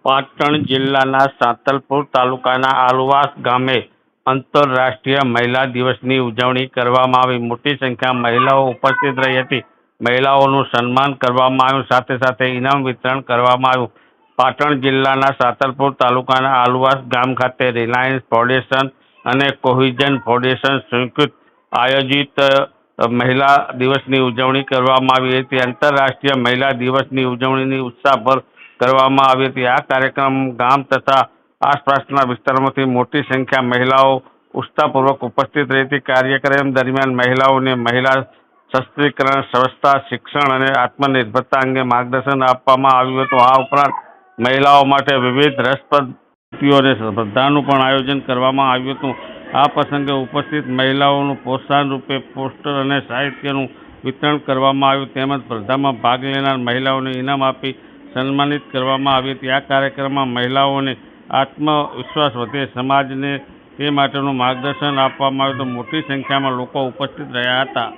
પાટણ જિલ્લાના સાંતલપુર તાલુકાના આલુવાસ ગામે આંતરરાષ્ટ્રીય મહિલા દિવસની ઉજવણી કરવામાં આવી. મોટી સંખ્યામાં મહિલાઓ ઉપસ્થિત રહી હતી. મહિલાઓનું સન્માન કરવામાં આવ્યું, સાથે સાથે ઇનામ વિતરણ કરવામાં આવ્યું. પાટણ જિલ્લાના સાંતલપુર તાલુકાના આલુવાસ ગામ ખાતે રિલાયન્સ ફાઉન્ડેશન અને કોહિઝન ફાઉન્ડેશન સંયુક્ત આયોજિત મહિલા દિવસની ઉજવણી કરવામાં આવી હતી. આંતરરાષ્ટ્રીય મહિલા દિવસની ઉજવણીની ઉત્સાહભર કરવામાં આવી હતી. આ કાર્યક્રમ ગામ તથા આસપાસના વિસ્તારોમાંથી મોટી સંખ્યા મહિલાઓ ઉત્સાહપૂર્વક ઉપસ્થિત રહી હતી. કાર્યક્રમ દરમિયાન મહિલાઓને મહિલા સશક્તિકરણ, સ્વચ્છતા, શિક્ષણ અને આત્મનિર્ભરતા અંગે માર્ગદર્શન આપવામાં આવ્યું હતું. આ ઉપરાંત મહિલાઓ માટે વિવિધ રસપ્રદ પ્રવૃત્તિઓ અને સ્પર્ધાનું પણ આયોજન કરવામાં આવ્યું હતું. આ પ્રસંગે ઉપસ્થિત મહિલાઓનું પ્રોત્સાહન રૂપે પોસ્ટર અને સાહિત્યનું વિતરણ કરવામાં આવ્યું તેમજ સ્પર્ધામાં ભાગ લેનાર મહિલાઓને ઇનામ આપી સન્માનિત કરવામાં આવી હતી. આ કાર્યક્રમમાં મહિલાઓને આત્મવિશ્વાસ વધે, સમાજને તે માટેનું માર્ગદર્શન આપવામાં આવ્યું હતું. મોટી સંખ્યામાં લોકો ઉપસ્થિત રહ્યા હતા.